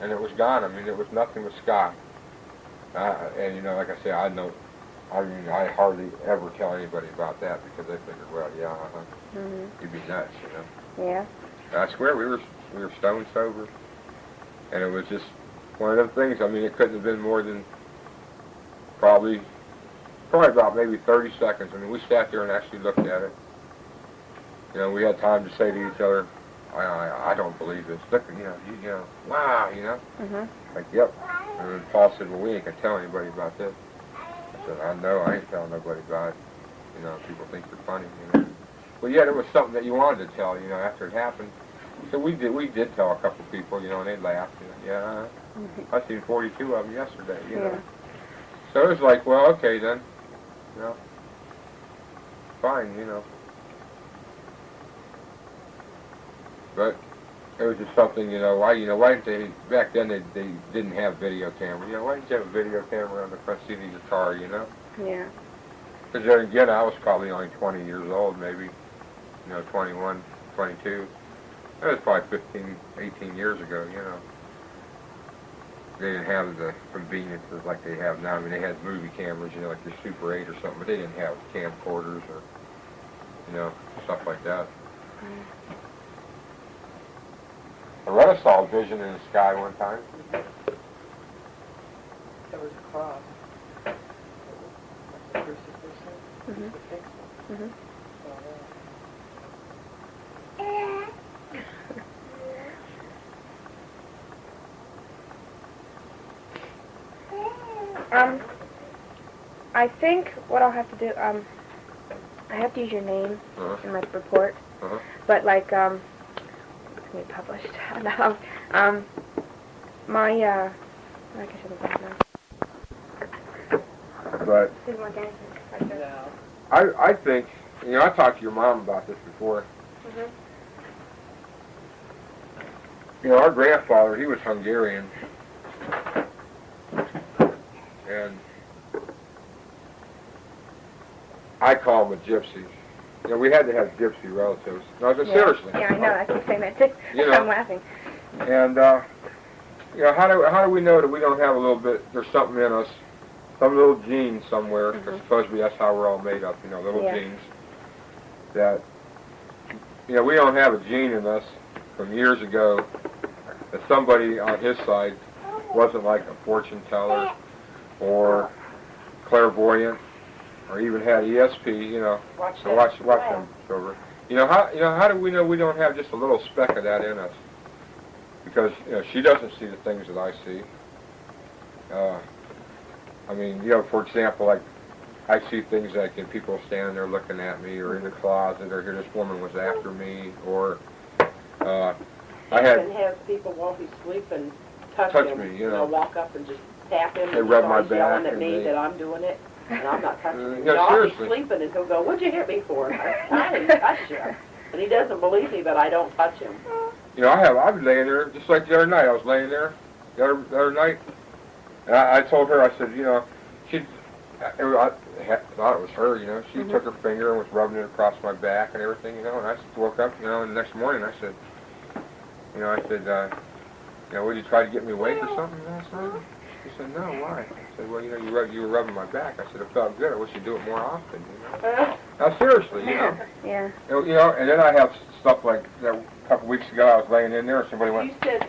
and it was gone. I mean, it was nothing but sky. And you know, like I say, I hardly ever tell anybody about that because they figured, well, yeah, you'd be nuts, you know. Yeah. I swear we were stone sober, and it was just one of them things. I mean, it couldn't have been more than probably about maybe 30 seconds. I mean, we sat there and actually looked at it. You know, we had time to say to each other, I don't believe this. Look, you know, wow, you know. Like, yep. And then Paul said, well, we ain't gonna tell anybody about this. I said, I know, I ain't telling nobody about it. You know, people think you're funny, you know. Well, yeah, it was something that you wanted to tell, you know, after it happened. So we did tell a couple people, you know, and they laughed. You know, yeah, I seen 42 of them yesterday, you know. So it was like, well, okay then, you know, fine, you know. But it was just something, you know, why didn't they, back then they didn't have video camera, you know, why didn't you have a video camera on the front seat of your car, you know? Yeah. Because then again, I was probably only 20 years old, maybe, you know, 21, 22. That was probably 15, 18 years ago, you know. They didn't have the conveniences like they have now. I mean, they had movie cameras, you know, like your Super 8 or something, but they didn't have camcorders or, you know, stuff like that. I read I saw a vision in the sky one time. There was a cross. Like the crucifixion. I think what I'll have to do, I have to use your name in my report, but like, it's gonna be published. My, like I should have done But No. I think, you know, I talked to your mom about this before. You know, our grandfather, he was Hungarian, and I call him a gypsy. You know, we had to have gypsy relatives. No, seriously. Yeah, I know. I keep saying that too. You know, I'm laughing. And you know, how do we know that we don't have a little bit? There's something in us, some little gene somewhere. Because supposedly that's how we're all made up. You know, little genes. That, you know, we don't have a gene in us from years ago that somebody on his side wasn't like a fortune teller or clairvoyant or even had ESP, you know. Watch them, Silver. You know how do we know we don't have just a little speck of that in us? Because, you know, she doesn't see the things that I see. I mean, you know, for example, like I see things like people standing there looking at me, or in the closet, or here this woman was after me, or I can have people while he's sleeping touch him. Me, you know. They'll walk up and just tap him. They rub my he's back yelling at and me that I'm doing it, and I'm not touching him. Yeah, I'll be seriously. sleeping, and he'll go, "What'd you hit me for?" I didn't touch you. And he doesn't believe me, but I don't touch him. You know, I was laying there, just like the other night. I was laying there the other night, and I told her, I said, you know, I thought it was her, you know. She took her finger and was rubbing it across my back and everything, you know. And I woke up, you know, and the next morning I said, you know, would you try to get me awake or something last night? She said, no, why? I said, well, you know, you were rubbing my back. I said, it felt good. I wish you'd do it more often, you know. Now, seriously, you know. Yeah. You know, and then I have stuff like that. A couple weeks ago, I was laying in there, and somebody went, You said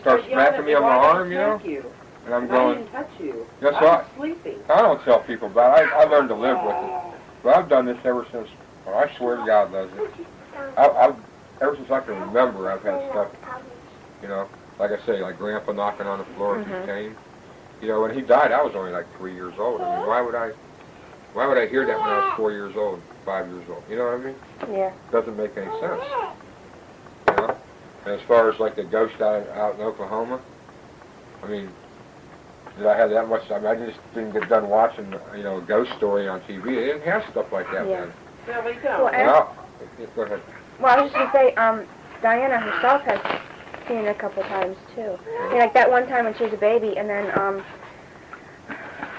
started smacking me on my arm, you know. You. And I'm I going, didn't touch you. That's I right. was sleeping. I don't tell people about it. I learned to live with it. But I've done this ever since, well, I swear to God, Leslie. Ever since I can remember, I've had stuff, you know, like I say, like Grandpa knocking on the floor with his cane. You know, when he died, I was only like 3 years old. I mean, why would I hear that when I was 4 years old, 5 years old? You know what I mean? Yeah. Doesn't make any sense. You know? And as far as like the ghost out in Oklahoma, I mean, did I have that much? I mean, I just didn't get done watching, you know, a ghost story on TV. They didn't have stuff like that then. There we go. Go ahead. Well, I was just going to say, Diana herself has seen it a couple times, too. I mean, like that one time when she was a baby, and then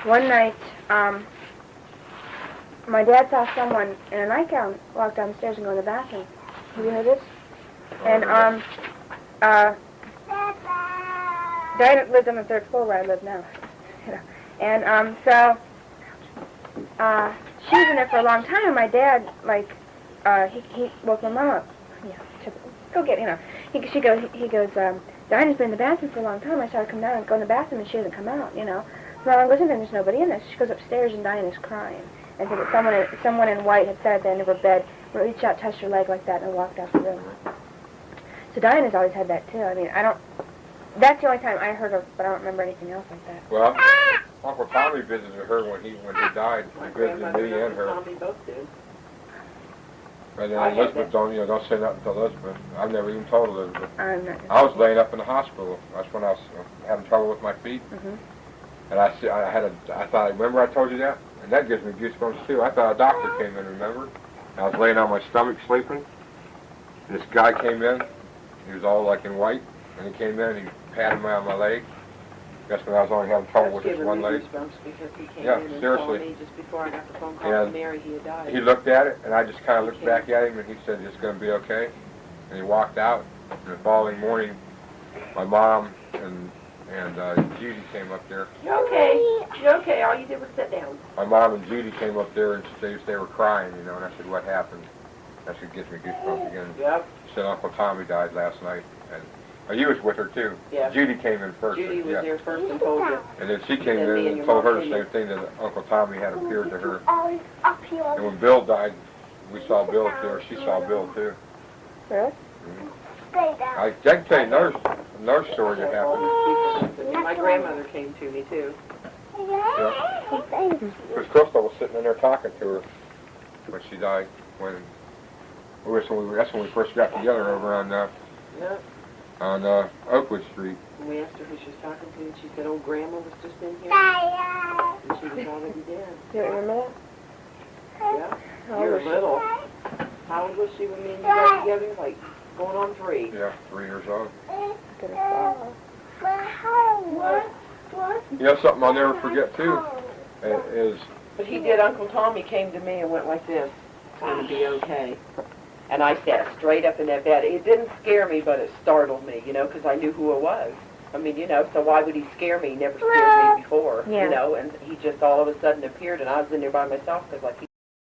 one night, my dad saw someone in a nightgown walk downstairs and go in the bathroom. Have you heard this? And, Diana lived on the 3rd floor where I live now. You know. And so she was in there for a long time. And my dad, like, he woke my mom up. Yeah, to go get, you know. He goes, Diana's been in the bathroom for a long time. I saw her come down and go in the bathroom, and she hasn't come out, you know. So I goes in there, and there's nobody in there. She goes upstairs, and Diana's crying. And said that someone in white had sat at the end of her bed, reached out, touched her leg like that, and walked out the room. So Diana's always had that, too. I mean, that's the only time I heard her, but I don't remember anything else like that. Well, Uncle Tommy visited her when he died. My He visited grandmother me and her. Tommy both did. And then I had Elizabeth that. told me, don't say nothing to Elizabeth. I've never even told Elizabeth. I'm not. I was laying up in the hospital. That's when I was having trouble with my feet. Mm-hmm. And I thought, remember I told you that? And that gives me goosebumps too. I thought a doctor came in, remember? I was laying on my stomach sleeping. This guy came in. He was all like in white. And he came in and he patted me on my leg. That's when I was only having trouble with this one leg. Goosebumps because he came Yeah, in and seriously. told me just before I got the phone call Yeah. from Mary he had died. He looked at it, and I just kind of looked back at him, and he said, it's going to be okay. And he walked out. And the following morning, my mom and Judy came up there. You're okay. You're okay. All you did was sit down. My mom and Judy came up there, and they were crying, you know, and I said, what happened? That's what gives me goosebumps again. Yep. She said, Uncle Tommy died last night. And you was with her, too. Yeah. Judy came in first. Judy was yeah. there first and told you. And then she came And then me in and and your told mom her the came same in. thing, that Uncle Tommy had appeared to her. Always up here. And when Bill died, we saw Bill there. She saw Bill, too. Really? Stay down. I can tell you another story that happened. My grandmother came to me too. Because Crystal was sitting in there talking to her when she died. That's when we first got together over Yep. on Oakwood Street. And we asked her who she was talking to, and she said, "Oh, Grandma was just in here, and she was already dead." Do you remember Yeah. How You're old was she? little. How old was she when me and you got together? Like going on 3. Yeah, 3 years old. that? What? You know something I'll never forget too is But he did. Uncle Tommy came to me and went like this. It's going to be okay. And I sat straight up in that bed. It didn't scare me, but it startled me, you know, because I knew who it was. I mean, you know, so why would he scare me? He never scared me before, Yeah. you know, and he just all of a sudden appeared, and I was in there by myself because, like he